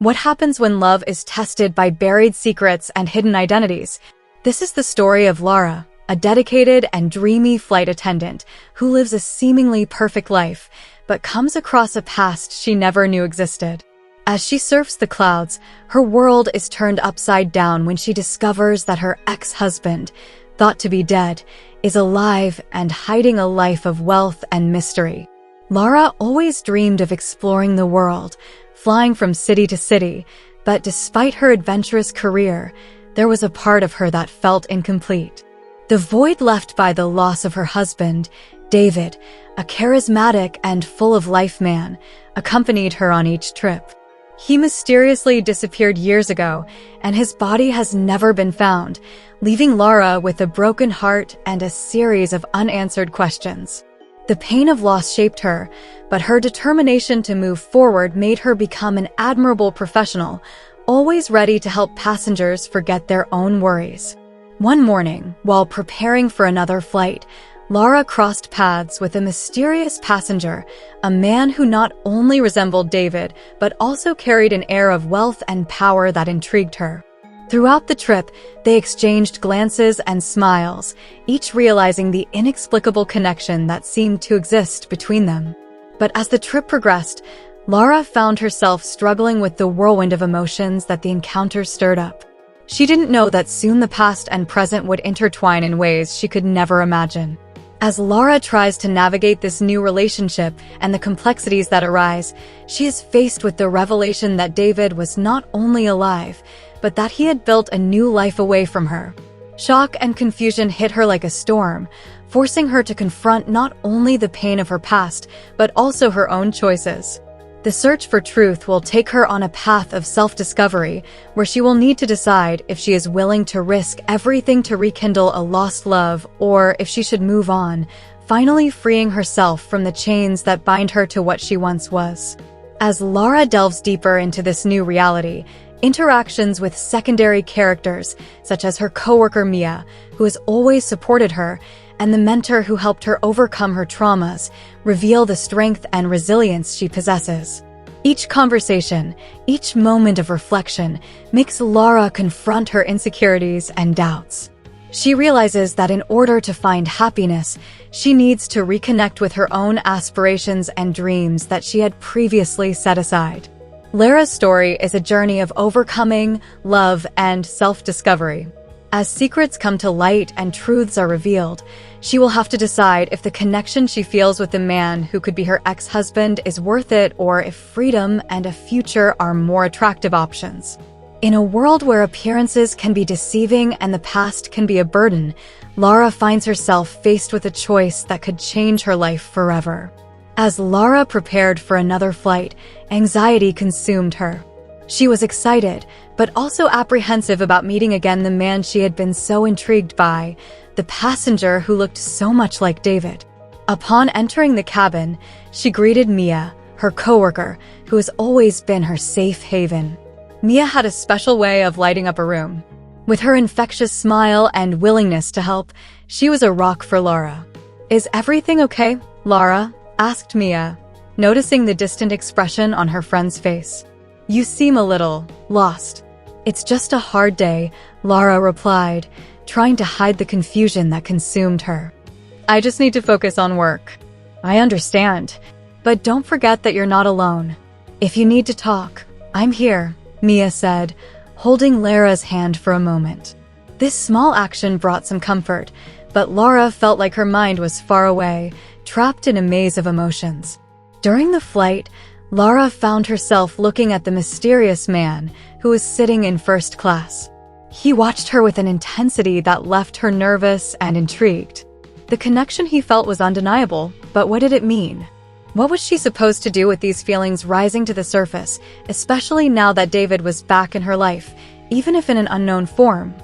What happens when love is tested by buried secrets and hidden identities? This is the story of Lara, a dedicated and dreamy flight attendant who lives a seemingly perfect life, but comes across a past she never knew existed. As she surfs the clouds, her world is turned upside down when she discovers that her ex-husband, thought to be dead, is alive and hiding a life of wealth and mystery. Lara always dreamed of exploring the world, flying from city to city, but despite her adventurous career, there was a part of her that felt incomplete. The void left by the loss of her husband, David, a charismatic and full-of-life man, accompanied her on each trip. He mysteriously disappeared years ago, and his body has never been found, leaving Lara with a broken heart and a series of unanswered questions. The pain of loss shaped her, but her determination to move forward made her become an admirable professional, always ready to help passengers forget their own worries. One morning, while preparing for another flight, Lara crossed paths with a mysterious passenger, a man who not only resembled David, but also carried an air of wealth and power that intrigued her. Throughout the trip, they exchanged glances and smiles, each realizing the inexplicable connection that seemed to exist between them. But as the trip progressed, Lara found herself struggling with the whirlwind of emotions that the encounter stirred up. She didn't know that soon the past and present would intertwine in ways she could never imagine. As Lara tries to navigate this new relationship and the complexities that arise, she is faced with the revelation that David was not only alive, but that he had built a new life away from her. Shock and confusion hit her like a storm, forcing her to confront not only the pain of her past, but also her own choices. The search for truth will take her on a path of self-discovery, where she will need to decide if she is willing to risk everything to rekindle a lost love or if she should move on, finally freeing herself from the chains that bind her to what she once was. As Lara delves deeper into this new reality, interactions with secondary characters, such as her coworker Mia, who has always supported her, and the mentor who helped her overcome her traumas, reveal the strength and resilience she possesses. Each conversation, each moment of reflection, makes Lara confront her insecurities and doubts. She realizes that in order to find happiness, she needs to reconnect with her own aspirations and dreams that she had previously set aside. Lara's story is a journey of overcoming, love, and self-discovery. As secrets come to light and truths are revealed, she will have to decide if the connection she feels with the man who could be her ex-husband is worth it, or if freedom and a future are more attractive options. In a world where appearances can be deceiving and the past can be a burden, Lara finds herself faced with a choice that could change her life forever. As Lara prepared for another flight, anxiety consumed her. She was excited, but also apprehensive about meeting again the man she had been so intrigued by, the passenger who looked so much like David. Upon entering the cabin, she greeted Mia, her coworker, who has always been her safe haven. Mia had a special way of lighting up a room. With her infectious smile and willingness to help, she was a rock for Lara. "Is everything okay, Lara?" asked Mia, noticing the distant expression on her friend's face. "You seem a little lost." "It's just a hard day," Lara replied, trying to hide the confusion that consumed her. "I just need to focus on work." "I understand, but don't forget that you're not alone. If you need to talk, I'm here," Mia said, holding Lara's hand for a moment. This small action brought some comfort, but Lara felt like her mind was far away, trapped in a maze of emotions. During the flight, Lara found herself looking at the mysterious man who was sitting in first class. He watched her with an intensity that left her nervous and intrigued. The connection he felt was undeniable, but what did it mean? What was she supposed to do with these feelings rising to the surface, especially now that David was back in her life, even if in an unknown form?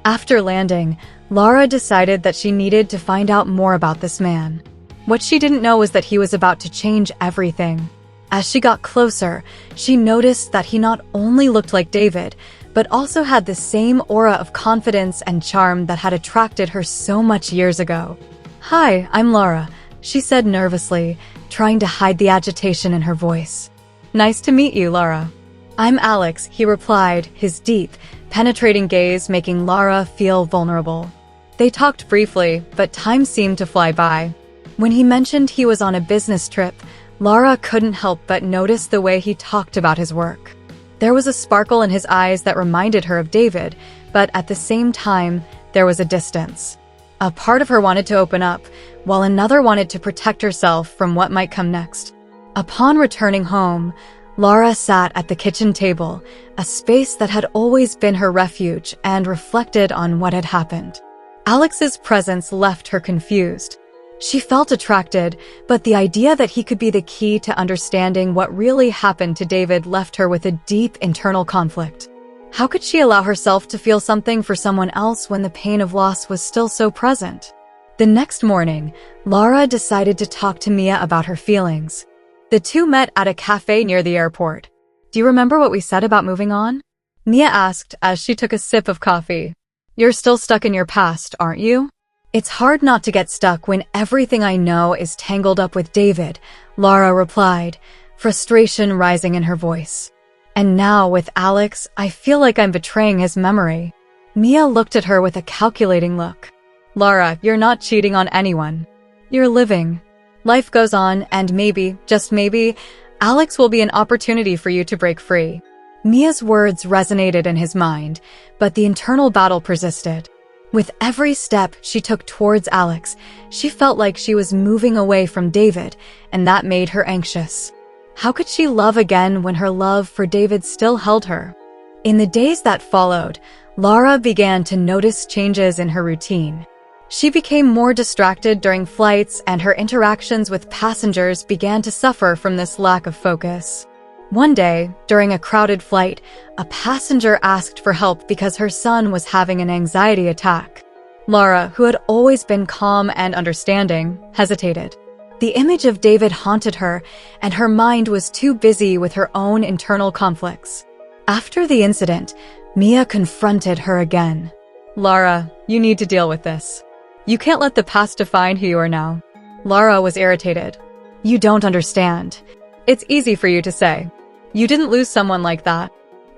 After landing, Lara decided that she needed to find out more about this man. What she didn't know was that he was about to change everything. As she got closer, she noticed that he not only looked like David, but also had the same aura of confidence and charm that had attracted her so much years ago. "Hi, I'm Lara," she said nervously, trying to hide the agitation in her voice. "Nice to meet you, Lara." "I'm Alex," he replied, his deep, penetrating gaze making Lara feel vulnerable. They talked briefly, but time seemed to fly by. When he mentioned he was on a business trip, Lara couldn't help but notice the way he talked about his work. There was a sparkle in his eyes that reminded her of David, but at the same time, there was a distance. A part of her wanted to open up, while another wanted to protect herself from what might come next. Upon returning home, Lara sat at the kitchen table, a space that had always been her refuge, and reflected on what had happened. Alex's presence left her confused. She felt attracted, but the idea that he could be the key to understanding what really happened to David left her with a deep internal conflict. How could she allow herself to feel something for someone else when the pain of loss was still so present? The next morning, Lara decided to talk to Mia about her feelings. The two met at a cafe near the airport. "Do you remember what we said about moving on?" Mia asked as she took a sip of coffee. "You're still stuck in your past, aren't you?" "It's hard not to get stuck when everything I know is tangled up with David," Lara replied, frustration rising in her voice. "And now, with Alex, I feel like I'm betraying his memory." Mia looked at her with a calculating look. "Lara, you're not cheating on anyone. You're living. Life goes on, and maybe, just maybe, Alex will be an opportunity for you to break free." Mia's words resonated in his mind, but the internal battle persisted. With every step she took towards Alex, she felt like she was moving away from David, and that made her anxious. How could she love again when her love for David still held her? In the days that followed, Lara began to notice changes in her routine. She became more distracted during flights, and her interactions with passengers began to suffer from this lack of focus. One day, during a crowded flight, a passenger asked for help because her son was having an anxiety attack. Lara, who had always been calm and understanding, hesitated. The image of David haunted her, and her mind was too busy with her own internal conflicts. After the incident, Mia confronted her again. "Lara, you need to deal with this. You can't let the past define who you are now." Lara was irritated. "You don't understand. It's easy for you to say. You didn't lose someone like that.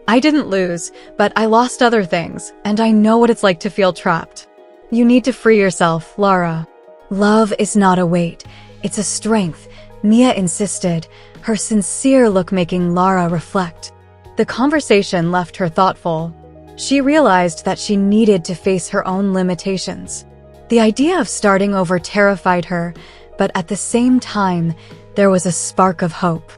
I didn't lose, but I lost other things, and I know what it's like to feel trapped. You need to free yourself, Lara." "Love is not a weight. It's a strength," Mia insisted, her sincere look making Lara reflect. The conversation left her thoughtful. She realized that she needed to face her own limitations. The idea of starting over terrified her, but at the same time, there was a spark of hope.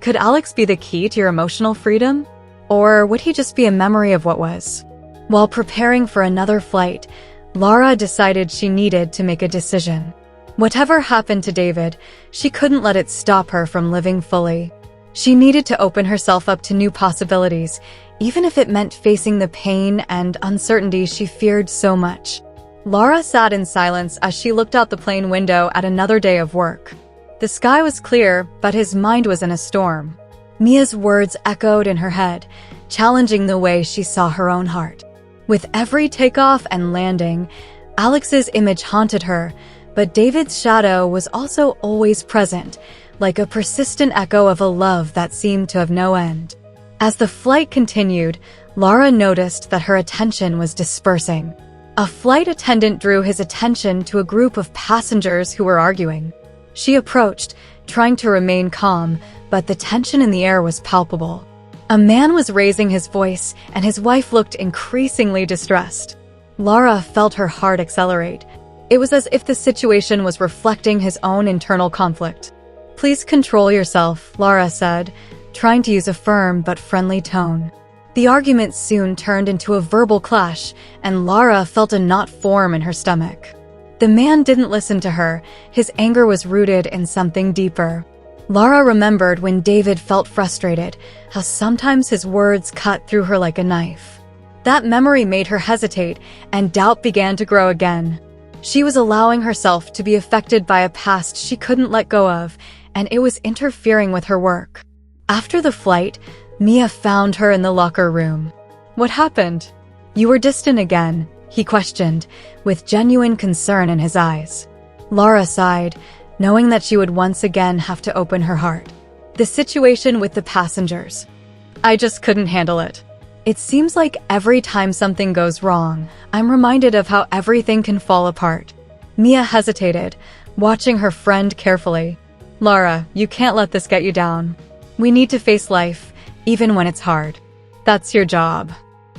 Could Alex be the key to your emotional freedom? Or would he just be a memory of what was? While preparing for another flight, Lara decided she needed to make a decision. Whatever happened to David, she couldn't let it stop her from living fully. She needed to open herself up to new possibilities, even if it meant facing the pain and uncertainty she feared so much. Lara sat in silence as she looked out the plane window at another day of work. The sky was clear, but his mind was in a storm. Mia's words echoed in her head, challenging the way she saw her own heart. With every takeoff and landing, Alex's image haunted her, but David's shadow was also always present, like a persistent echo of a love that seemed to have no end. As the flight continued, Lara noticed that her attention was dispersing. A flight attendant drew his attention to a group of passengers who were arguing. She approached, trying to remain calm, but the tension in the air was palpable. A man was raising his voice, and his wife looked increasingly distressed. Lara felt her heart accelerate. It was as if the situation was reflecting his own internal conflict. "Please control yourself," Lara said, trying to use a firm but friendly tone. The argument soon turned into a verbal clash, and Lara felt a knot form in her stomach. The man didn't listen to her. His anger was rooted in something deeper. Lara remembered when David felt frustrated, how sometimes his words cut through her like a knife. That memory made her hesitate, and doubt began to grow again. She was allowing herself to be affected by a past she couldn't let go of, and it was interfering with her work. After the flight, Mia found her in the locker room. "What happened? You were distant again," he questioned, with genuine concern in his eyes. Lara sighed, knowing that she would once again have to open her heart. The situation with the passengers. I just couldn't handle it. It seems like every time something goes wrong, I'm reminded of how everything can fall apart. Mia hesitated, watching her friend carefully. Lara, you can't let this get you down. We need to face life, even when it's hard. That's your job.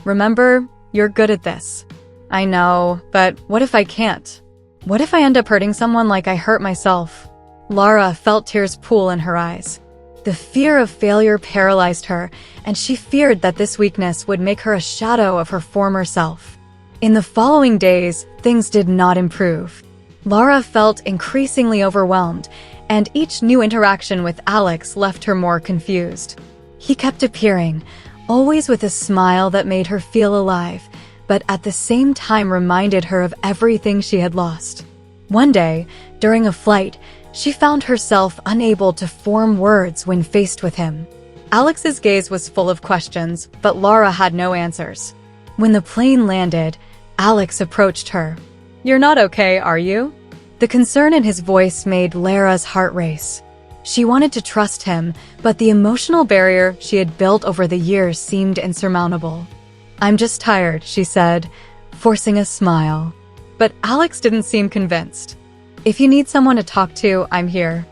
Remember, you're good at this. I know, but what if I can't? What if I end up hurting someone like I hurt myself? Lara felt tears pool in her eyes. The fear of failure paralyzed her, and she feared that this weakness would make her a shadow of her former self. In the following days, things did not improve. Lara felt increasingly overwhelmed, and each new interaction with Alex left her more confused. He kept appearing, always with a smile that made her feel alive, but at the same time reminded her of everything she had lost. One day, during a flight, she found herself unable to form words when faced with him. Alex's gaze was full of questions, but Lara had no answers. When the plane landed, Alex approached her. "You're not okay, are you?" The concern in his voice made Lara's heart race. She wanted to trust him, but the emotional barrier she had built over the years seemed insurmountable. "I'm just tired," she said, forcing a smile. But Alex didn't seem convinced. "If you need someone to talk to, I'm here.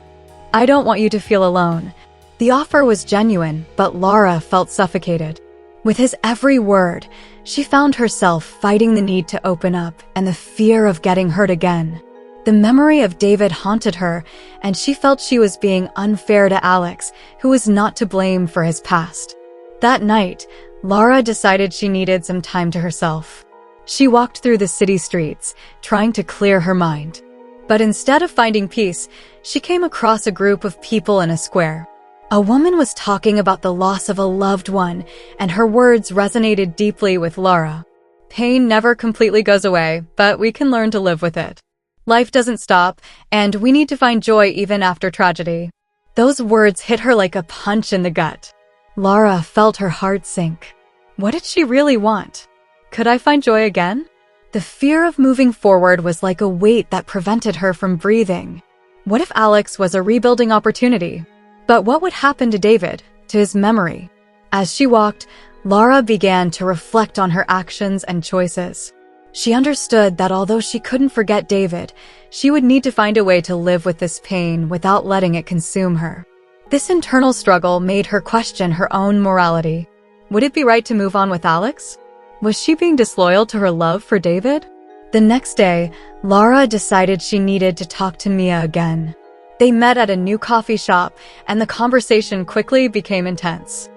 I don't want you to feel alone." The offer was genuine, but Lara felt suffocated. With his every word, she found herself fighting the need to open up and the fear of getting hurt again. The memory of David haunted her, and she felt she was being unfair to Alex, who was not to blame for his past. That night, Lara decided she needed some time to herself. She walked through the city streets, trying to clear her mind. But instead of finding peace, she came across a group of people in a square. A woman was talking about the loss of a loved one, and her words resonated deeply with Lara. Pain never completely goes away, but we can learn to live with it. Life doesn't stop, and we need to find joy even after tragedy. Those words hit her like a punch in the gut. Lara felt her heart sink. What did she really want? Could I find joy again? The fear of moving forward was like a weight that prevented her from breathing. What if Alex was a rebuilding opportunity? But what would happen to David, to his memory? As she walked, Lara began to reflect on her actions and choices. She understood that although she couldn't forget David, she would need to find a way to live with this pain without letting it consume her. This internal struggle made her question her own morality. Would it be right to move on with Alex? Was she being disloyal to her love for David? The next day, Lara decided she needed to talk to Mia again. They met at a new coffee shop, and the conversation quickly became intense.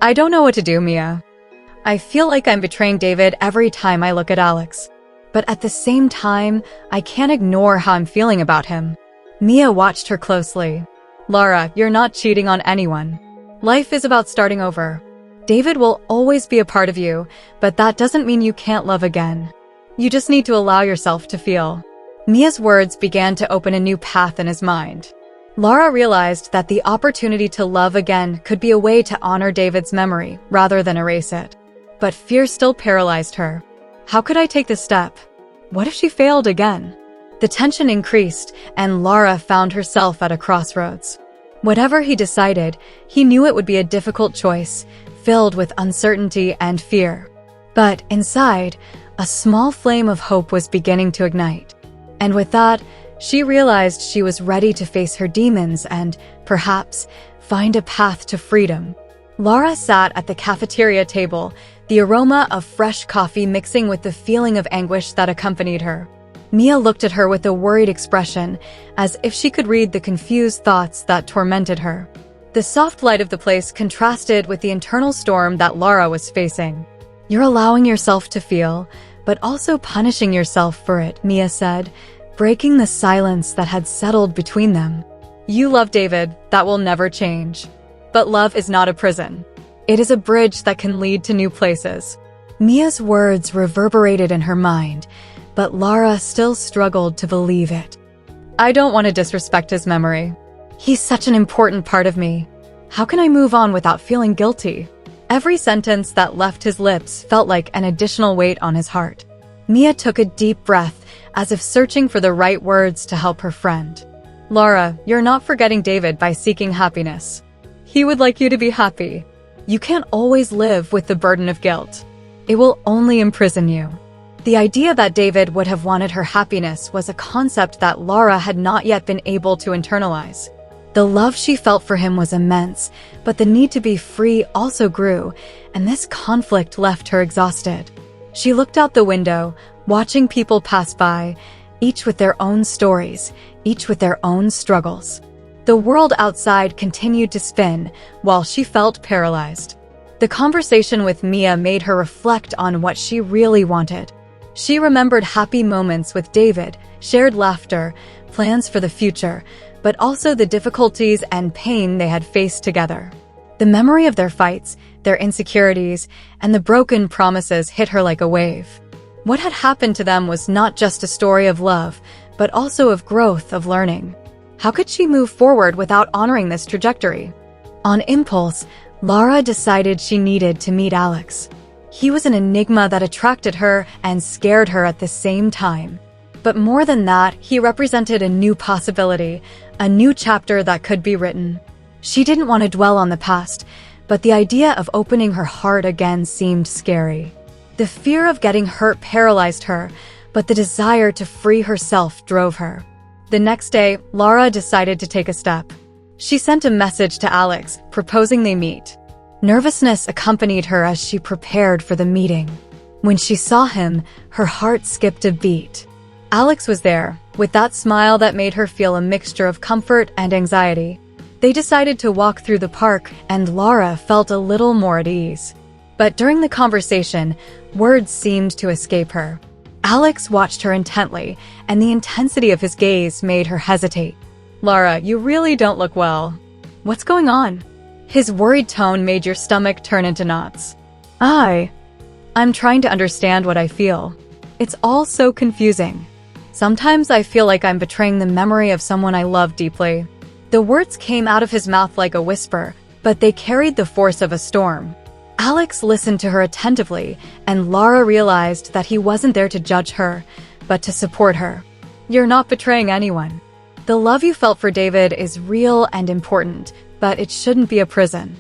"I don't know what to do, Mia. I feel like I'm betraying David every time I look at Alex. But at the same time, I can't ignore how I'm feeling about him." Mia watched her closely. "Lara, you're not cheating on anyone. Life is about starting over. David will always be a part of you, but that doesn't mean you can't love again. You just need to allow yourself to feel." Mia's words began to open a new path in his mind. Lara realized that the opportunity to love again could be a way to honor David's memory rather than erase it. But fear still paralyzed her. How could I take this step? What if she failed again? The tension increased, and Lara found herself at a crossroads. Whatever he decided, he knew it would be a difficult choice, filled with uncertainty and fear. But inside, a small flame of hope was beginning to ignite. And with that, she realized she was ready to face her demons and, perhaps, find a path to freedom. Lara sat at the cafeteria table, the aroma of fresh coffee mixing with the feeling of anguish that accompanied her. Mia looked at her with a worried expression, as if she could read the confused thoughts that tormented her. The soft light of the place contrasted with the internal storm that Lara was facing. "You're allowing yourself to feel, but also punishing yourself for it," Mia said, breaking the silence that had settled between them. "You love David, that will never change. But love is not a prison. It is a bridge that can lead to new places." Mia's words reverberated in her mind, but Lara still struggled to believe it. "I don't want to disrespect his memory. He's such an important part of me. How can I move on without feeling guilty?" Every sentence that left his lips felt like an additional weight on his heart. Mia took a deep breath, as if searching for the right words to help her friend. "Lara, you're not forgetting David by seeking happiness. He would like you to be happy. You can't always live with the burden of guilt. It will only imprison you. The idea that David would have wanted her happiness was a concept that Lara had not yet been able to internalize. The love she felt for him was immense, but the need to be free also grew, and this conflict left her exhausted. She looked out the window, watching people pass by, each with their own stories, each with their own struggles. The world outside continued to spin, while she felt paralyzed. The conversation with Mia made her reflect on what she really wanted. She remembered happy moments with David, shared laughter, plans for the future, but also the difficulties and pain they had faced together. The memory of their fights, their insecurities, and the broken promises hit her like a wave. What had happened to them was not just a story of love, but also of growth, of learning. How could she move forward without honoring this trajectory? On impulse, Lara decided she needed to meet Alex. He was an enigma that attracted her and scared her at the same time. But more than that, he represented a new possibility, a new chapter that could be written. She didn't want to dwell on the past, but the idea of opening her heart again seemed scary. The fear of getting hurt paralyzed her, but the desire to free herself drove her. The next day, Lara decided to take a step. She sent a message to Alex, proposing they meet. Nervousness accompanied her as she prepared for the meeting. When she saw him, her heart skipped a beat. Alex was there, with that smile that made her feel a mixture of comfort and anxiety. They decided to walk through the park, and Lara felt a little more at ease. But during the conversation, words seemed to escape her. Alex watched her intently, and the intensity of his gaze made her hesitate. "Lara, you really don't look well. What's going on?" His worried tone made your stomach turn into knots. I'm trying to understand what I feel. It's all so confusing. Sometimes I feel like I'm betraying the memory of someone I love deeply. The words came out of his mouth like a whisper, but they carried the force of a storm. Alex listened to her attentively, and Lara realized that he wasn't there to judge her, but to support her. "You're not betraying anyone. The love you felt for David is real and important, but it shouldn't be a prison.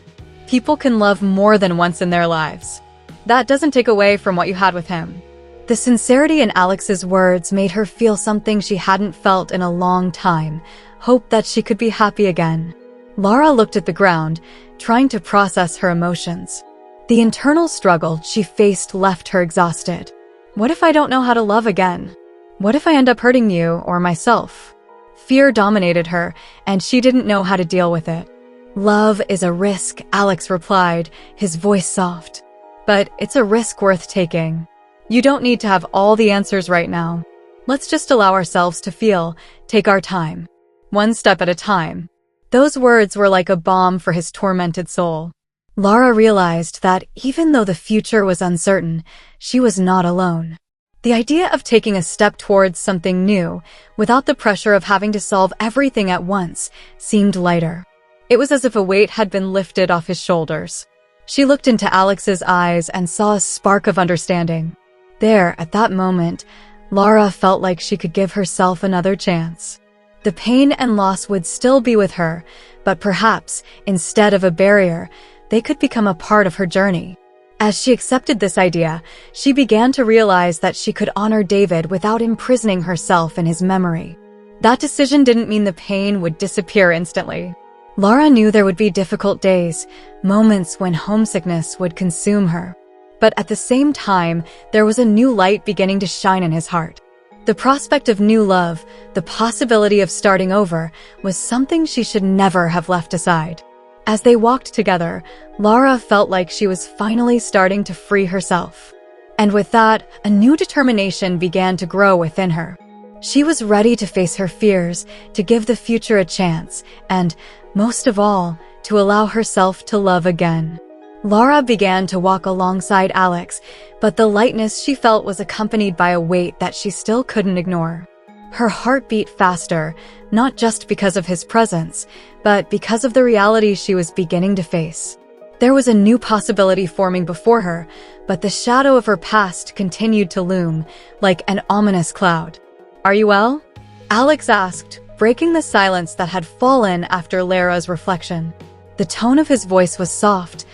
People can love more than once in their lives. That doesn't take away from what you had with him." The sincerity in Alex's words made her feel something she hadn't felt in a long time, hope that she could be happy again. Lara looked at the ground, trying to process her emotions. The internal struggle she faced left her exhausted. What if I don't know how to love again? What if I end up hurting you or myself? Fear dominated her, and she didn't know how to deal with it. "Love is a risk," Alex replied, his voice soft. "But it's a risk worth taking. You don't need to have all the answers right now. Let's just allow ourselves to feel, take our time. One step at a time." Those words were like a balm for his tormented soul. Lara realized that even though the future was uncertain, she was not alone. The idea of taking a step towards something new, without the pressure of having to solve everything at once, seemed lighter. It was as if a weight had been lifted off his shoulders. She looked into Alex's eyes and saw a spark of understanding. There, at that moment, Lara felt like she could give herself another chance. The pain and loss would still be with her, but perhaps, instead of a barrier, they could become a part of her journey. As she accepted this idea, she began to realize that she could honor David without imprisoning herself in his memory. That decision didn't mean the pain would disappear instantly. Lara knew there would be difficult days, moments when homesickness would consume her. But at the same time, there was a new light beginning to shine in his heart. The prospect of new love, the possibility of starting over, was something she should never have left aside. As they walked together, Lara felt like she was finally starting to free herself. And with that, a new determination began to grow within her. She was ready to face her fears, to give the future a chance, and, most of all, to allow herself to love again. Lara began to walk alongside Alex, but the lightness she felt was accompanied by a weight that she still couldn't ignore. Her heart beat faster, not just because of his presence, but because of the reality she was beginning to face. There was a new possibility forming before her, but the shadow of her past continued to loom, like an ominous cloud. "Are you well?" Alex asked, breaking the silence that had fallen after Lara's reflection. The tone of his voice was soft,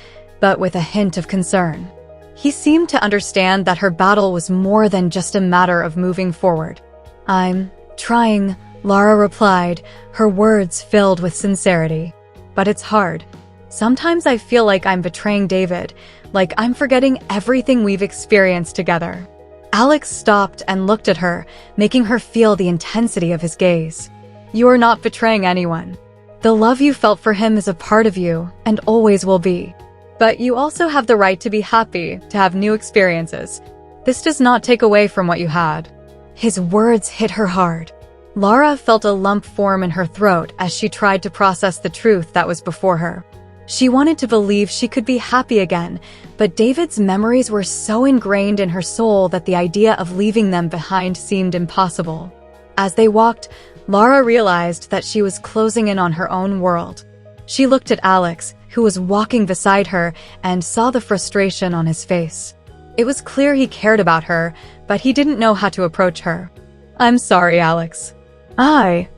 but with a hint of concern. He seemed to understand that her battle was more than just a matter of moving forward. "I'm trying," Lara replied, her words filled with sincerity. "But it's hard. Sometimes I feel like I'm betraying David, like I'm forgetting everything we've experienced together." Alex stopped and looked at her, making her feel the intensity of his gaze. "You are not betraying anyone. The love you felt for him is a part of you, and always will be. But you also have the right to be happy, to have new experiences. This does not take away from what you had." His words hit her hard. Lara felt a lump form in her throat as she tried to process the truth that was before her. She wanted to believe she could be happy again, but David's memories were so ingrained in her soul that the idea of leaving them behind seemed impossible. As they walked, Lara realized that she was closing in on her own world. She looked at Alex, who was walking beside her, and saw the frustration on his face. It was clear he cared about her, but he didn't know how to approach her. "I'm sorry, Alex. I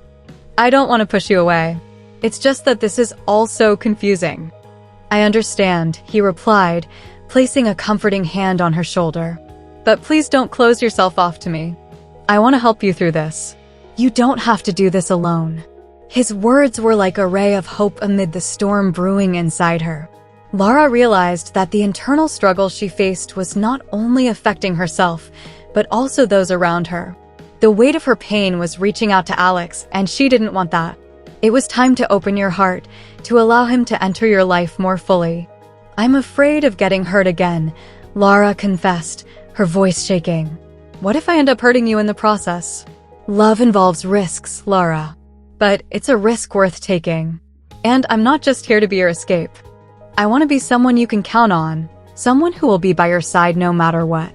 don't want to push you away. It's just that this is all so confusing." "I understand," he replied, placing a comforting hand on her shoulder. "But please don't close yourself off to me. I want to help you through this. You don't have to do this alone." His words were like a ray of hope amid the storm brewing inside her. Lara realized that the internal struggle she faced was not only affecting herself, but also those around her. The weight of her pain was reaching out to Alex, and she didn't want that. It was time to open your heart, to allow him to enter your life more fully. "I'm afraid of getting hurt again," Lara confessed, her voice shaking. "What if I end up hurting you in the process?" "Love involves risks, Lara. But it's a risk worth taking. And I'm not just here to be your escape. I want to be someone you can count on, someone who will be by your side no matter what."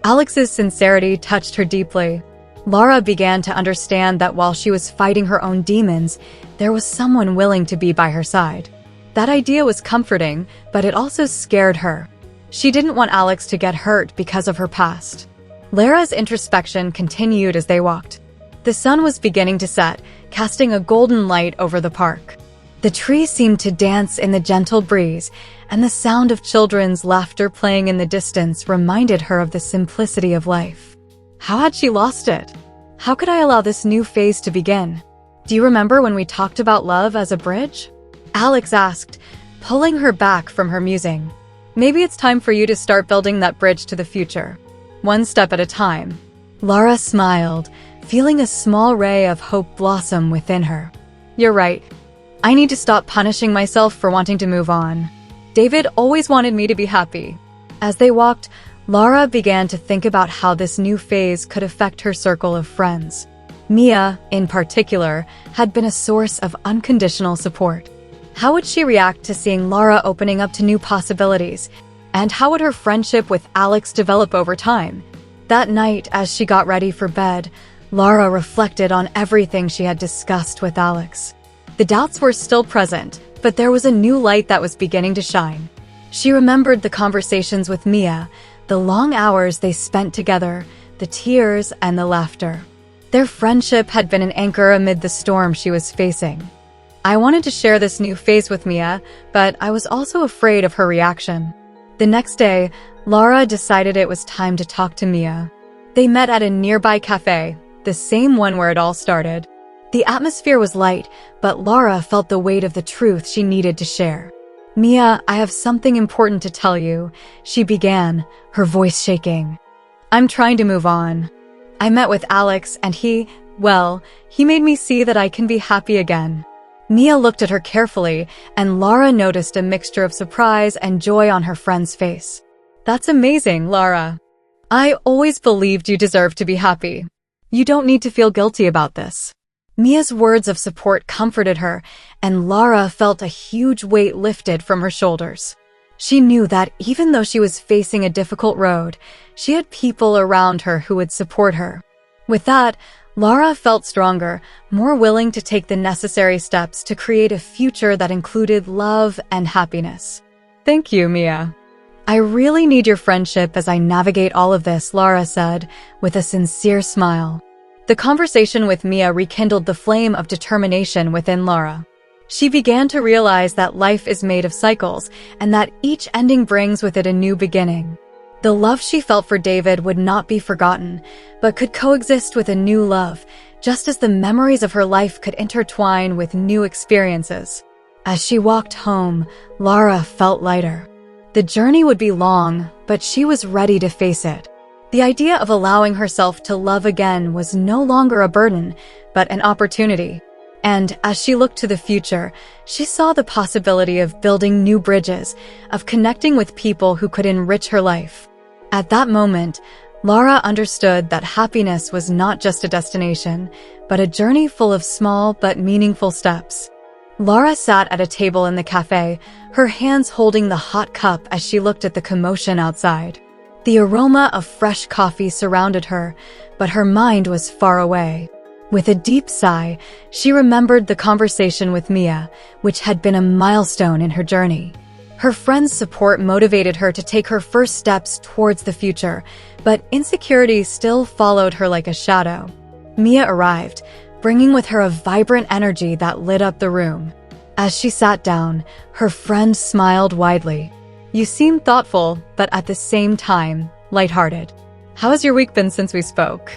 Alex's sincerity touched her deeply. Lara began to understand that while she was fighting her own demons, there was someone willing to be by her side. That idea was comforting, but it also scared her. She didn't want Alex to get hurt because of her past. Lara's introspection continued as they walked. The sun was beginning to set, casting a golden light over the park. The trees seemed to dance in the gentle breeze, and the sound of children's laughter playing in the distance reminded her of the simplicity of life. How had she lost it? How could I allow this new phase to begin? "Do you remember when we talked about love as a bridge?" Alex asked, pulling her back from her musing. "Maybe it's time for you to start building that bridge to the future. One step at a time." Lara smiled, feeling a small ray of hope blossom within her. "You're right. I need to stop punishing myself for wanting to move on. David always wanted me to be happy." As they walked, Lara began to think about how this new phase could affect her circle of friends. Mia, in particular, had been a source of unconditional support. How would she react to seeing Lara opening up to new possibilities? And how would her friendship with Alex develop over time? That night, as she got ready for bed, Lara reflected on everything she had discussed with Alex. The doubts were still present, but there was a new light that was beginning to shine. She remembered the conversations with Mia, the long hours they spent together, the tears and the laughter. Their friendship had been an anchor amid the storm she was facing. "I wanted to share this new phase with Mia, but I was also afraid of her reaction." The next day, Lara decided it was time to talk to Mia. They met at a nearby cafe, the same one where it all started. The atmosphere was light, but Lara felt the weight of the truth she needed to share. "Mia, I have something important to tell you," she began, her voice shaking. "I'm trying to move on. I met with Alex and he made me see that I can be happy again." Mia looked at her carefully, and Lara noticed a mixture of surprise and joy on her friend's face. "That's amazing, Lara. I always believed you deserved to be happy. You don't need to feel guilty about this." Mia's words of support comforted her, and Lara felt a huge weight lifted from her shoulders. She knew that even though she was facing a difficult road, she had people around her who would support her. With that, Lara felt stronger, more willing to take the necessary steps to create a future that included love and happiness. "Thank you, Mia. I really need your friendship as I navigate all of this," Lara said, with a sincere smile. The conversation with Mia rekindled the flame of determination within Lara. She began to realize that life is made of cycles and that each ending brings with it a new beginning. The love she felt for David would not be forgotten, but could coexist with a new love, just as the memories of her life could intertwine with new experiences. As she walked home, Lara felt lighter. The journey would be long, but she was ready to face it. The idea of allowing herself to love again was no longer a burden, but an opportunity. And as she looked to the future, she saw the possibility of building new bridges, of connecting with people who could enrich her life. At that moment, Lara understood that happiness was not just a destination, but a journey full of small but meaningful steps. Lara sat at a table in the cafe, her hands holding the hot cup as she looked at the commotion outside. The aroma of fresh coffee surrounded her, but her mind was far away. With a deep sigh, she remembered the conversation with Mia, which had been a milestone in her journey. Her friend's support motivated her to take her first steps towards the future, but insecurity still followed her like a shadow. Mia arrived, bringing with her a vibrant energy that lit up the room. As she sat down, her friend smiled widely. "You seem thoughtful, but at the same time, lighthearted. How has your week been since we spoke?"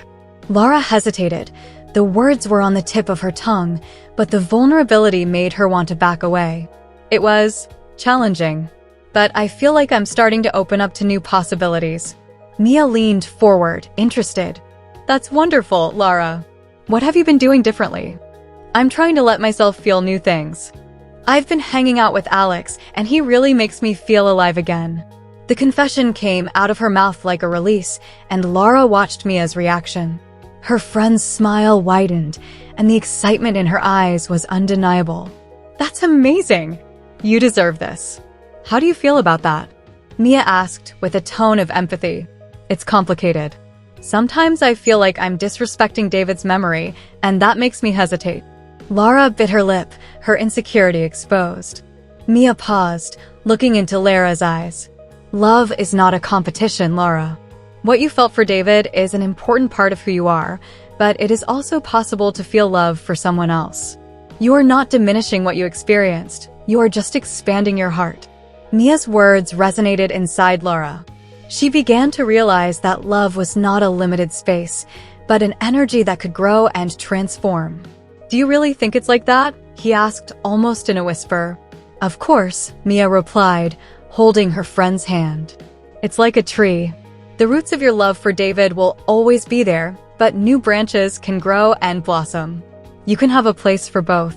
Lara hesitated. The words were on the tip of her tongue, but the vulnerability made her want to back away. "It was challenging, but I feel like I'm starting to open up to new possibilities." Mia leaned forward, interested. "That's wonderful, Lara. What have you been doing differently?" "I'm trying to let myself feel new things. I've been hanging out with Alex, and he really makes me feel alive again." The confession came out of her mouth like a release, and Lara watched Mia's reaction. Her friend's smile widened, and the excitement in her eyes was undeniable. "That's amazing! You deserve this. How do you feel about that?" Mia asked with a tone of empathy. "It's complicated. Sometimes I feel like I'm disrespecting David's memory, and that makes me hesitate." Lara bit her lip, her insecurity exposed. Mia paused, looking into Lara's eyes. "Love is not a competition, Lara. What you felt for David is an important part of who you are, but it is also possible to feel love for someone else. You are not diminishing what you experienced. You are just expanding your heart." Mia's words resonated inside Lara. She began to realize that love was not a limited space, but an energy that could grow and transform. "Do you really think it's like that?" he asked, almost in a whisper. "Of course," Mia replied, holding her friend's hand. "It's like a tree. The roots of your love for David will always be there, but new branches can grow and blossom. You can have a place for both."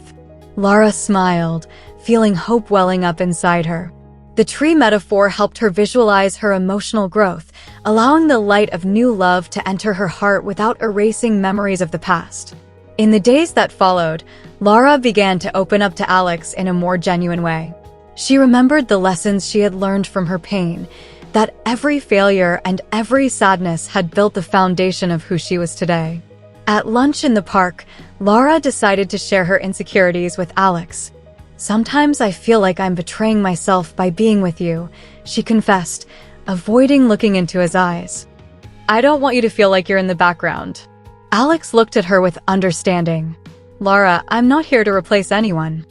Lara smiled, feeling hope welling up inside her. The tree metaphor helped her visualize her emotional growth, allowing the light of new love to enter her heart without erasing memories of the past. In the days that followed, Lara began to open up to Alex in a more genuine way. She remembered the lessons she had learned from her pain, that every failure and every sadness had built the foundation of who she was today. At lunch in the park, Lara decided to share her insecurities with Alex. "Sometimes I feel like I'm betraying myself by being with you," she confessed, avoiding looking into his eyes. "I don't want you to feel like you're in the background." Alex looked at her with understanding. "Lara, I'm not here to replace anyone.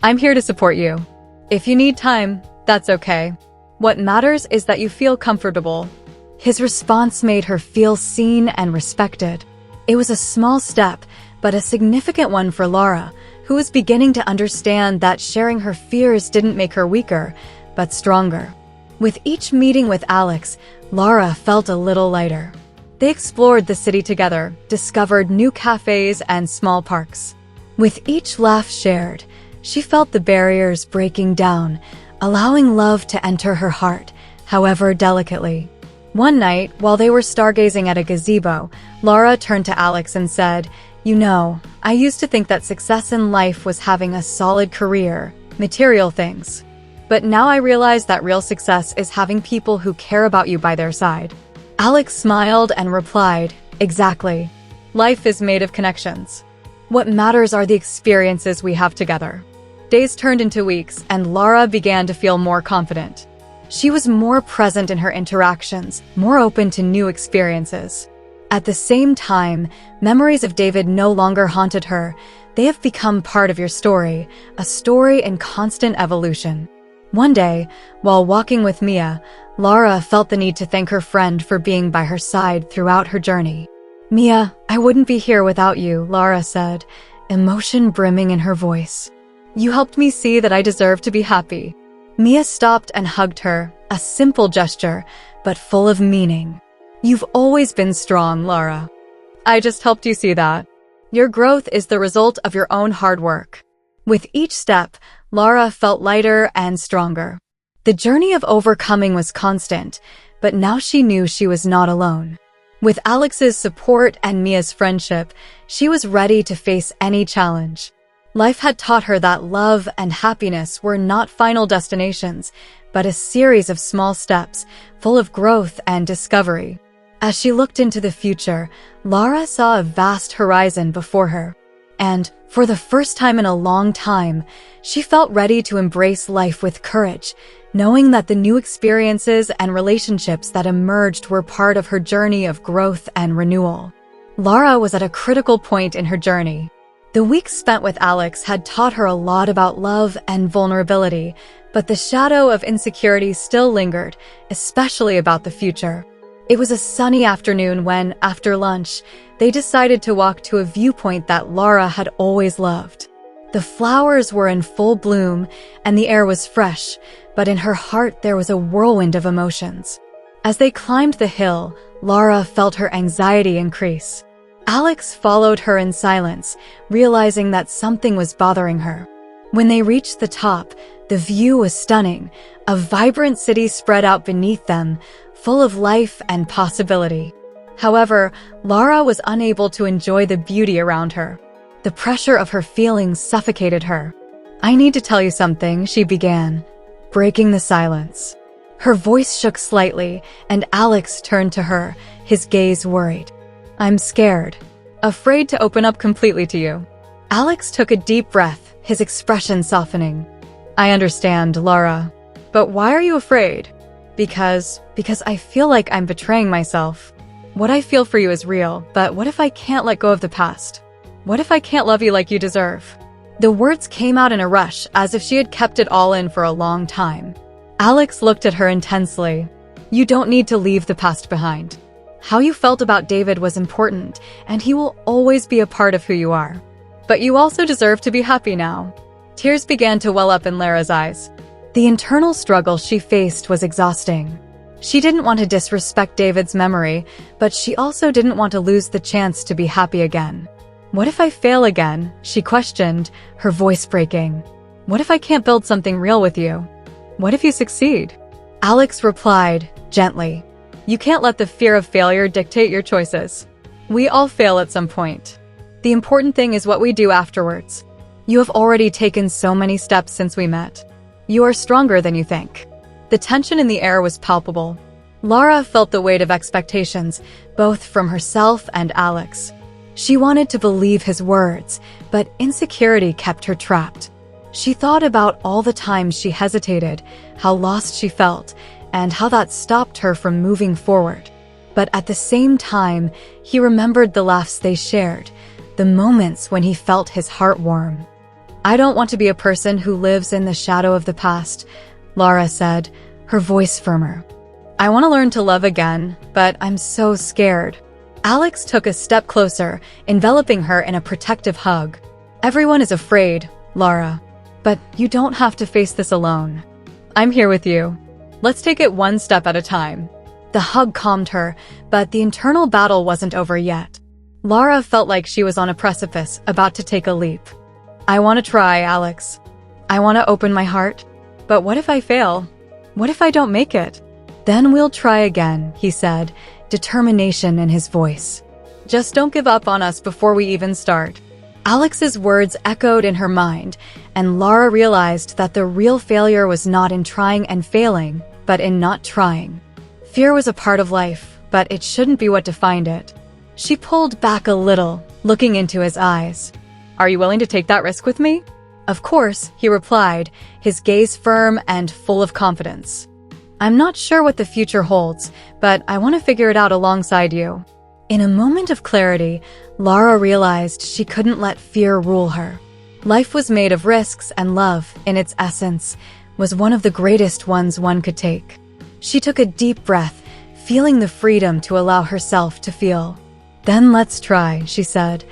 I'm here to support you. If you need time, that's okay. What matters is that you feel comfortable." His response made her feel seen and respected. It was a small step, but a significant one for Lara, who was beginning to understand that sharing her fears didn't make her weaker, but stronger. With each meeting with Alex, Lara felt a little lighter. They explored the city together, discovered new cafes and small parks. With each laugh shared, she felt the barriers breaking down, allowing love to enter her heart, however delicately. One night, while they were stargazing at a gazebo, Lara turned to Alex and said, "You know, I used to think that success in life was having a solid career, material things. But now I realize that real success is having people who care about you by their side." Alex smiled and replied, "Exactly. Life is made of connections. What matters are the experiences we have together." Days turned into weeks, and Lara began to feel more confident. She was more present in her interactions, more open to new experiences. At the same time, memories of David no longer haunted her. They have become part of your story, a story in constant evolution. One day, while walking with Mia, Lara felt the need to thank her friend for being by her side throughout her journey. "Mia, I wouldn't be here without you," Lara said, emotion brimming in her voice. "You helped me see that I deserve to be happy." Mia stopped and hugged her, a simple gesture, but full of meaning. "You've always been strong, Lara. I just helped you see that. Your growth is the result of your own hard work." With each step, Lara felt lighter and stronger. The journey of overcoming was constant, but now she knew she was not alone. With Alex's support and Mia's friendship, she was ready to face any challenge. Life had taught her that love and happiness were not final destinations, but a series of small steps full of growth and discovery. As she looked into the future, Lara saw a vast horizon before her. And, for the first time in a long time, she felt ready to embrace life with courage, knowing that the new experiences and relationships that emerged were part of her journey of growth and renewal. Lara was at a critical point in her journey. The weeks spent with Alex had taught her a lot about love and vulnerability, but the shadow of insecurity still lingered, especially about the future. It was a sunny afternoon when, after lunch, they decided to walk to a viewpoint that Lara had always loved. The flowers were in full bloom, and the air was fresh, but in her heart there was a whirlwind of emotions. As they climbed the hill, Lara felt her anxiety increase. Alex followed her in silence, realizing that something was bothering her. When they reached the top, the view was stunning. A vibrant city spread out beneath them, full of life and possibility. However, Lara was unable to enjoy the beauty around her. The pressure of her feelings suffocated her. "I need to tell you something," she began, breaking the silence. Her voice shook slightly, and Alex turned to her, his gaze worried. "I'm scared. Afraid to open up completely to you." Alex took a deep breath, his expression softening. "I understand, Lara. But why are you afraid?" Because I feel like I'm betraying myself. What I feel for you is real, but what if I can't let go of the past? What if I can't love you like you deserve?" The words came out in a rush, as if she had kept it all in for a long time. Alex looked at her intensely. "You don't need to leave the past behind. How you felt about David was important, and he will always be a part of who you are. But you also deserve to be happy now." Tears began to well up in Lara's eyes. The internal struggle she faced was exhausting. She didn't want to disrespect David's memory, but she also didn't want to lose the chance to be happy again. "What if I fail again?" she questioned, her voice breaking. "What if I can't build something real with you? What if you succeed?" Alex replied, gently, "You can't let the fear of failure dictate your choices. We all fail at some point. The important thing is what we do afterwards. You have already taken so many steps since we met. You are stronger than you think." The tension in the air was palpable. Lara felt the weight of expectations, both from herself and Alex. She wanted to believe his words, but insecurity kept her trapped. She thought about all the times she hesitated, how lost she felt, and how that stopped her from moving forward. But at the same time, he remembered the laughs they shared, the moments when he felt his heart warm. "I don't want to be a person who lives in the shadow of the past," Lara said, her voice firmer. "I want to learn to love again, but I'm so scared." Alex took a step closer, enveloping her in a protective hug. "Everyone is afraid, Lara. But you don't have to face this alone. I'm here with you. Let's take it one step at a time." The hug calmed her, but the internal battle wasn't over yet. Lara felt like she was on a precipice, about to take a leap. "I want to try, Alex. I want to open my heart. But what if I fail? What if I don't make it?" "Then we'll try again," he said, determination in his voice. "Just don't give up on us before we even start." Alex's words echoed in her mind, and Lara realized that the real failure was not in trying and failing, but in not trying. Fear was a part of life, but it shouldn't be what defined it. She pulled back a little, looking into his eyes. "Are you willing to take that risk with me?" "Of course," he replied, his gaze firm and full of confidence. "I'm not sure what the future holds, but I want to figure it out alongside you." In a moment of clarity, Lara realized she couldn't let fear rule her. Life was made of risks, and love, in its essence, was one of the greatest ones one could take. She took a deep breath, feeling the freedom to allow herself to feel. "Then let's try," she said,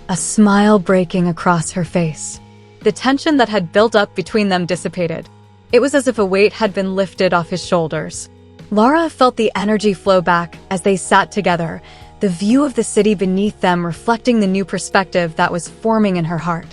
a smile breaking across her face. The tension that had built up between them dissipated. It was as if a weight had been lifted off his shoulders. Lara felt the energy flow back as they sat together, the view of the city beneath them reflecting the new perspective that was forming in her heart.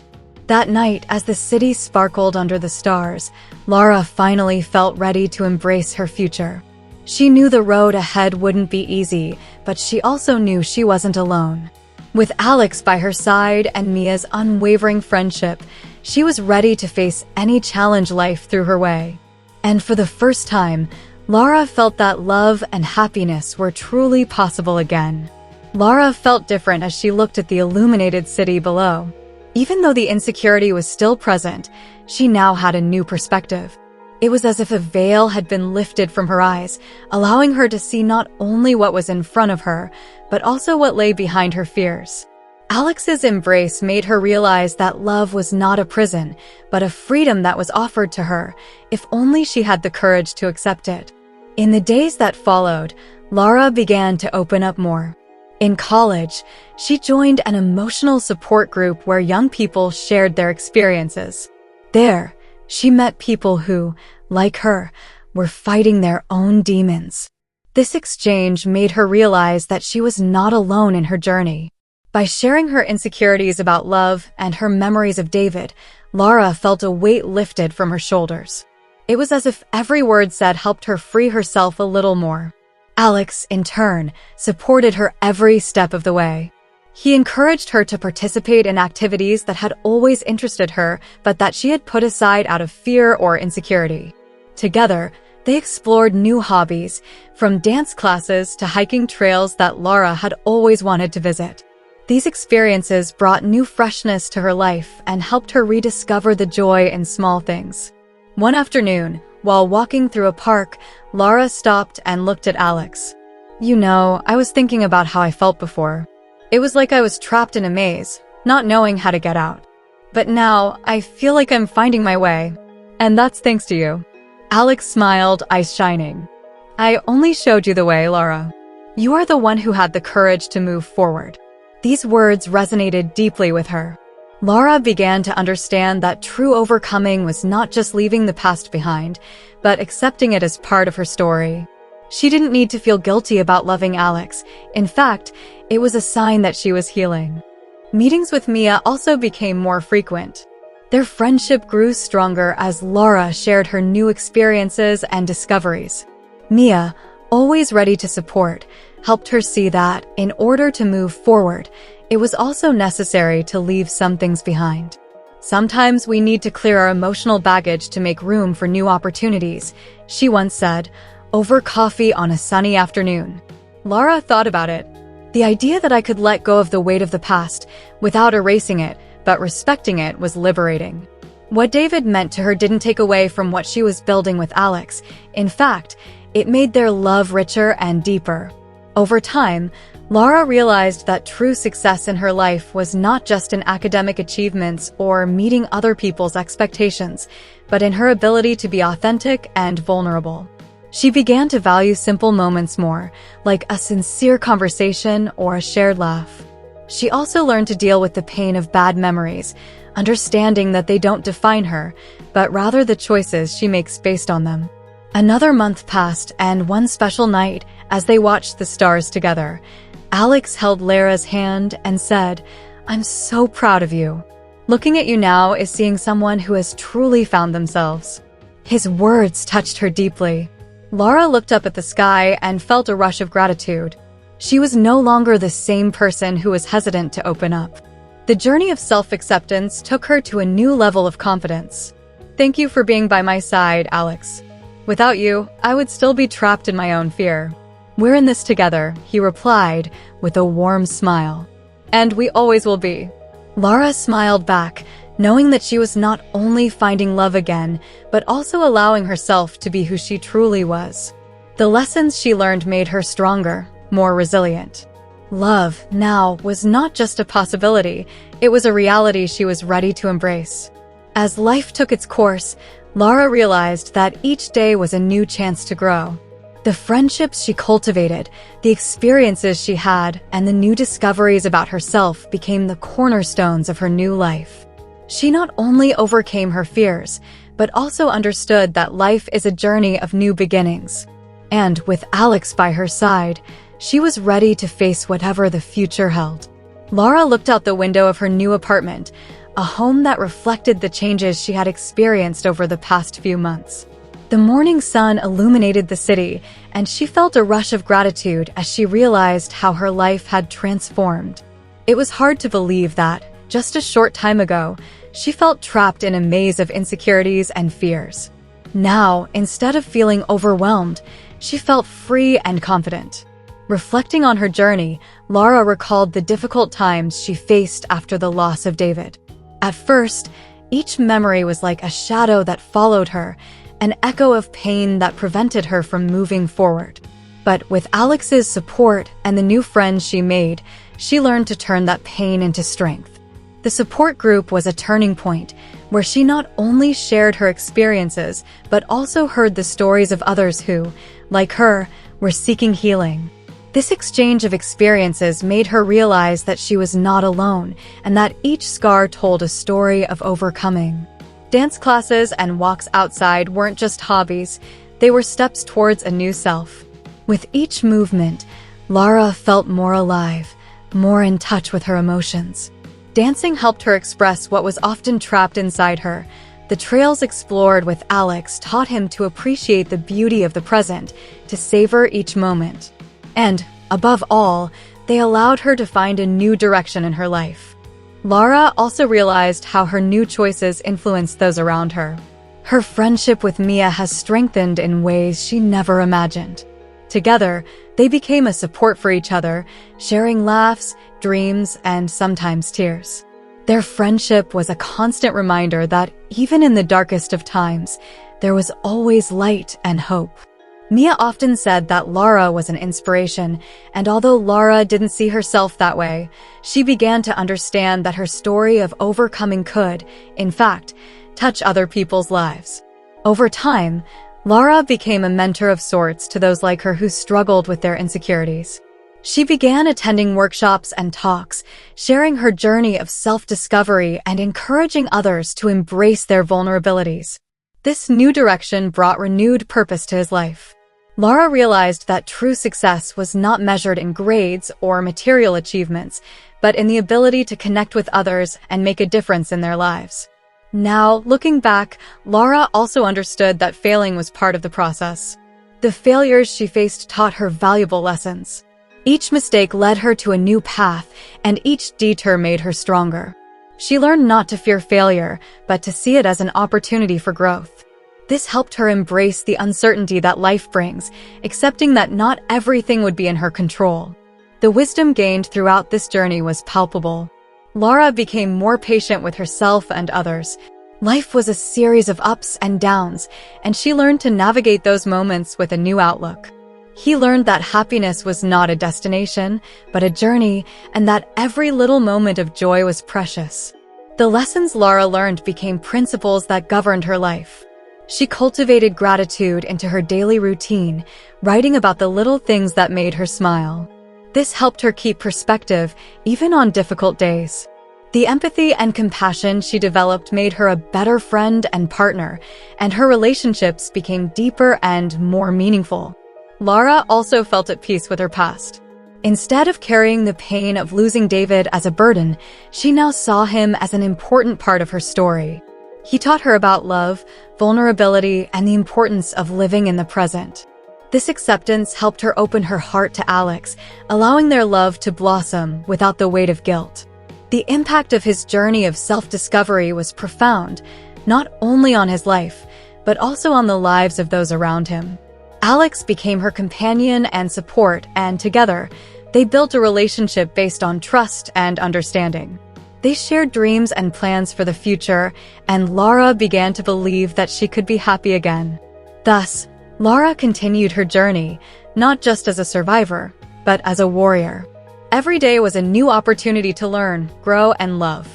That night, as the city sparkled under the stars, Lara finally felt ready to embrace her future. She knew the road ahead wouldn't be easy, but she also knew she wasn't alone. With Alex by her side and Mia's unwavering friendship, she was ready to face any challenge life threw her way. And for the first time, Lara felt that love and happiness were truly possible again. Lara felt different as she looked at the illuminated city below. Even though the insecurity was still present, she now had a new perspective. It was as if a veil had been lifted from her eyes, allowing her to see not only what was in front of her, but also what lay behind her fears. Alex's embrace made her realize that love was not a prison, but a freedom that was offered to her, if only she had the courage to accept it. In the days that followed, Lara began to open up more. In college, she joined an emotional support group where young people shared their experiences. There, she met people who, like her, were fighting their own demons. This exchange made her realize that she was not alone in her journey. By sharing her insecurities about love and her memories of David, Lara felt a weight lifted from her shoulders. It was as if every word said helped her free herself a little more. Alex, in turn, supported her every step of the way. He encouraged her to participate in activities that had always interested her, but that she had put aside out of fear or insecurity. Together, they explored new hobbies, from dance classes to hiking trails that Lara had always wanted to visit. These experiences brought new freshness to her life and helped her rediscover the joy in small things. One afternoon, while walking through a park, Lara stopped and looked at Alex. "You know, I was thinking about how I felt before. It was like I was trapped in a maze, not knowing how to get out. But now, I feel like I'm finding my way. And that's thanks to you." Alex smiled, eyes shining. "I only showed you the way, Lara. You are the one who had the courage to move forward." These words resonated deeply with her. Lara began to understand that true overcoming was not just leaving the past behind, but accepting it as part of her story. She didn't need to feel guilty about loving Alex. In fact, it was a sign that she was healing. Meetings with Mia also became more frequent. Their friendship grew stronger as Lara shared her new experiences and discoveries. Mia, always ready to support, helped her see that, in order to move forward, it was also necessary to leave some things behind. Sometimes we need to clear our emotional baggage to make room for new opportunities, she once said, over coffee on a sunny afternoon. Lara thought about it. The idea that I could let go of the weight of the past without erasing it, but respecting it, was liberating. What David meant to her didn't take away from what she was building with Alex. In fact, it made their love richer and deeper. Over time, Lara realized that true success in her life was not just in academic achievements or meeting other people's expectations, but in her ability to be authentic and vulnerable. She began to value simple moments more, like a sincere conversation or a shared laugh. She also learned to deal with the pain of bad memories, understanding that they don't define her, but rather the choices she makes based on them. Another month passed, and one special night, as they watched the stars together, Alex held Lara's hand and said, "I'm so proud of you. Looking at you now is seeing someone who has truly found themselves." His words touched her deeply. Lara looked up at the sky and felt a rush of gratitude. She was no longer the same person who was hesitant to open up. The journey of self-acceptance took her to a new level of confidence. "Thank you for being by my side, Alex. Without you, I would still be trapped in my own fear. We're in this together," he replied with a warm smile. "And we always will be." Lara smiled back, knowing that she was not only finding love again, but also allowing herself to be who she truly was. The lessons she learned made her stronger, more resilient. Love, now, was not just a possibility, it was a reality she was ready to embrace. As life took its course, Lara realized that each day was a new chance to grow. The friendships she cultivated, the experiences she had, and the new discoveries about herself became the cornerstones of her new life. She not only overcame her fears, but also understood that life is a journey of new beginnings. And with Alex by her side, she was ready to face whatever the future held. Lara looked out the window of her new apartment, a home that reflected the changes she had experienced over the past few months. The morning sun illuminated the city, and she felt a rush of gratitude as she realized how her life had transformed. It was hard to believe that, just a short time ago, she felt trapped in a maze of insecurities and fears. Now, instead of feeling overwhelmed, she felt free and confident. Reflecting on her journey, Lara recalled the difficult times she faced after the loss of David. At first, each memory was like a shadow that followed her, an echo of pain that prevented her from moving forward. But with Alex's support and the new friends she made, she learned to turn that pain into strength. The support group was a turning point, where she not only shared her experiences, but also heard the stories of others who, like her, were seeking healing. This exchange of experiences made her realize that she was not alone, and that each scar told a story of overcoming. Dance classes and walks outside weren't just hobbies, they were steps towards a new self. With each movement, Lara felt more alive, more in touch with her emotions. Dancing helped her express what was often trapped inside her. The trails explored with Alex taught him to appreciate the beauty of the present, to savor each moment. And, above all, they allowed her to find a new direction in her life. Lara also realized how her new choices influenced those around her. Her friendship with Mia has strengthened in ways she never imagined. Together, they became a support for each other, sharing laughs, dreams, and sometimes tears. Their friendship was a constant reminder that, even in the darkest of times, there was always light and hope. Mia often said that Lara was an inspiration, and although Lara didn't see herself that way, she began to understand that her story of overcoming could, in fact, touch other people's lives. Over time, Lara became a mentor of sorts to those like her who struggled with their insecurities. She began attending workshops and talks, sharing her journey of self-discovery and encouraging others to embrace their vulnerabilities. This new direction brought renewed purpose to his life. Lara realized that true success was not measured in grades or material achievements, but in the ability to connect with others and make a difference in their lives. Now, looking back, Lara also understood that failing was part of the process. The failures she faced taught her valuable lessons. Each mistake led her to a new path, and each detour made her stronger. She learned not to fear failure, but to see it as an opportunity for growth. This helped her embrace the uncertainty that life brings, accepting that not everything would be in her control. The wisdom gained throughout this journey was palpable. Lara became more patient with herself and others. Life was a series of ups and downs, and she learned to navigate those moments with a new outlook. He learned that happiness was not a destination, but a journey, and that every little moment of joy was precious. The lessons Lara learned became principles that governed her life. She cultivated gratitude into her daily routine, writing about the little things that made her smile. This helped her keep perspective, even on difficult days. The empathy and compassion she developed made her a better friend and partner, and her relationships became deeper and more meaningful. Lara also felt at peace with her past. Instead of carrying the pain of losing David as a burden, she now saw him as an important part of her story. He taught her about love, vulnerability, and the importance of living in the present. This acceptance helped her open her heart to Alex, allowing their love to blossom without the weight of guilt. The impact of his journey of self-discovery was profound, not only on his life, but also on the lives of those around him. Alex became her companion and support, and together, they built a relationship based on trust and understanding. They shared dreams and plans for the future, and Lara began to believe that she could be happy again. Thus, Lara continued her journey, not just as a survivor, but as a warrior. Every day was a new opportunity to learn, grow, and love.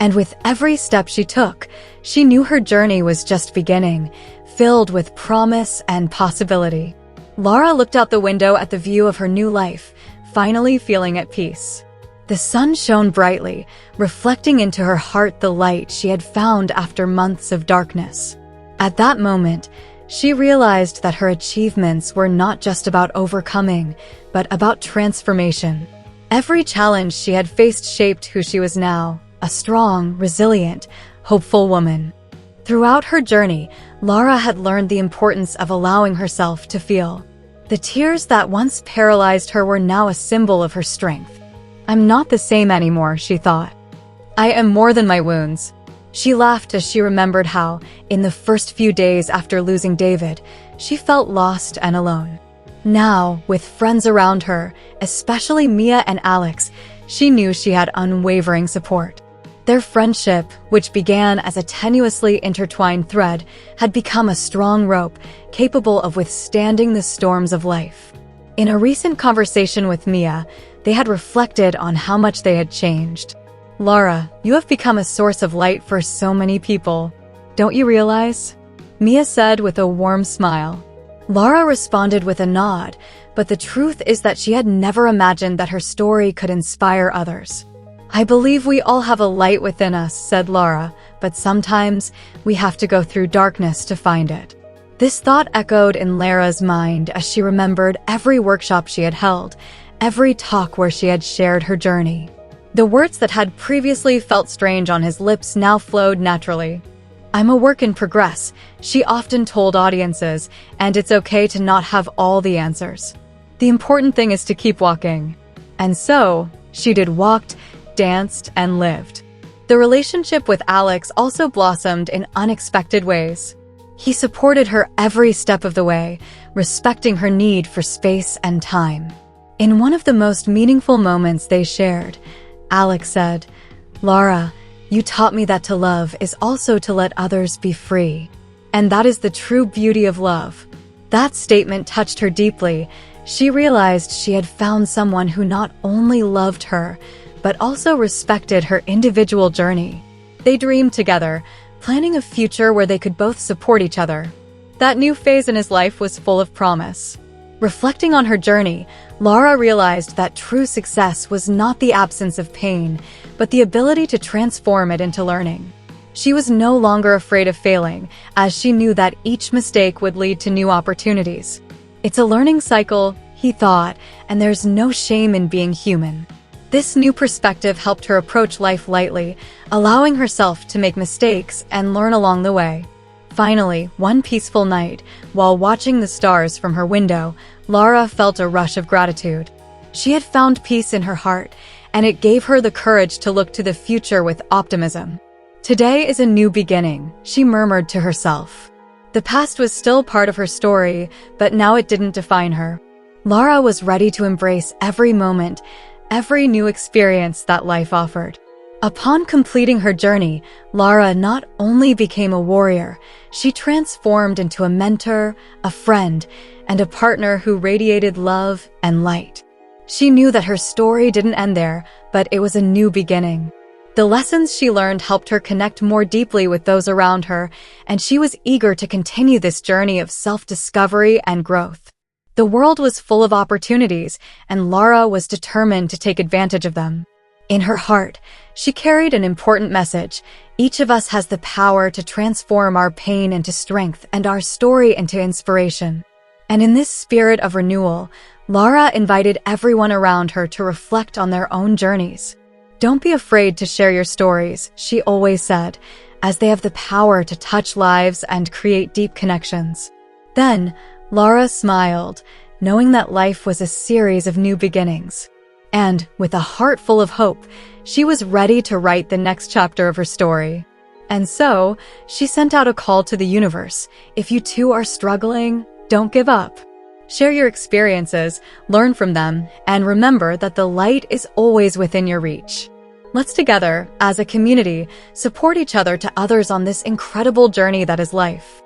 And with every step she took, she knew her journey was just beginning, filled with promise and possibility. Lara looked out the window at the view of her new life, finally feeling at peace. The sun shone brightly, reflecting into her heart the light she had found after months of darkness. At that moment, she realized that her achievements were not just about overcoming, but about transformation. Every challenge she had faced shaped who she was now, a strong, resilient, hopeful woman. Throughout her journey, Lara had learned the importance of allowing herself to feel. The tears that once paralyzed her were now a symbol of her strength. "I'm not the same anymore," she thought. "I am more than my wounds." She laughed as she remembered how, in the first few days after losing David, she felt lost and alone. Now, with friends around her, especially Mia and Alex, she knew she had unwavering support. Their friendship, which began as a tenuously intertwined thread, had become a strong rope, capable of withstanding the storms of life. In a recent conversation with Mia, they had reflected on how much they had changed. "Lara, you have become a source of light for so many people. Don't you realize?" Mia said with a warm smile. Lara responded with a nod, but the truth is that she had never imagined that her story could inspire others. "I believe we all have a light within us," said Lara, "but sometimes we have to go through darkness to find it." This thought echoed in Lara's mind as she remembered every workshop she had held, every talk where she had shared her journey. The words that had previously felt strange on his lips now flowed naturally. "I'm a work in progress," she often told audiences, "and it's okay to not have all the answers. The important thing is to keep walking." And so, she did walked, danced, and lived. The relationship with Alex also blossomed in unexpected ways. He supported her every step of the way, respecting her need for space and time. In one of the most meaningful moments they shared, Alex said, "Lara, you taught me that to love is also to let others be free. And that is the true beauty of love." That statement touched her deeply. She realized she had found someone who not only loved her, but also respected her individual journey. They dreamed together, planning a future where they could both support each other. That new phase in his life was full of promise. Reflecting on her journey, Lara realized that true success was not the absence of pain, but the ability to transform it into learning. She was no longer afraid of failing, as she knew that each mistake would lead to new opportunities. "It's a learning cycle," he thought, "and there's no shame in being human." This new perspective helped her approach life lightly, allowing herself to make mistakes and learn along the way. Finally, one peaceful night, while watching the stars from her window, Lara felt a rush of gratitude. She had found peace in her heart, and it gave her the courage to look to the future with optimism. "Today is a new beginning," she murmured to herself. The past was still part of her story, but now it didn't define her. Lara was ready to embrace every moment, every new experience that life offered. Upon completing her journey, Lara not only became a warrior, she transformed into a mentor, a friend, and a partner who radiated love and light. She knew that her story didn't end there, but it was a new beginning. The lessons she learned helped her connect more deeply with those around her, and she was eager to continue this journey of self-discovery and growth. The world was full of opportunities, and Lara was determined to take advantage of them. In her heart, she carried an important message. Each of us has the power to transform our pain into strength and our story into inspiration. And in this spirit of renewal, Lara invited everyone around her to reflect on their own journeys. "Don't be afraid to share your stories," she always said, "as they have the power to touch lives and create deep connections." Then, Lara smiled, knowing that life was a series of new beginnings. And, with a heart full of hope, she was ready to write the next chapter of her story. And so, she sent out a call to the universe. If you too are struggling, don't give up. Share your experiences, learn from them, and remember that the light is always within your reach. Let's together, as a community, support each other to others on this incredible journey that is life.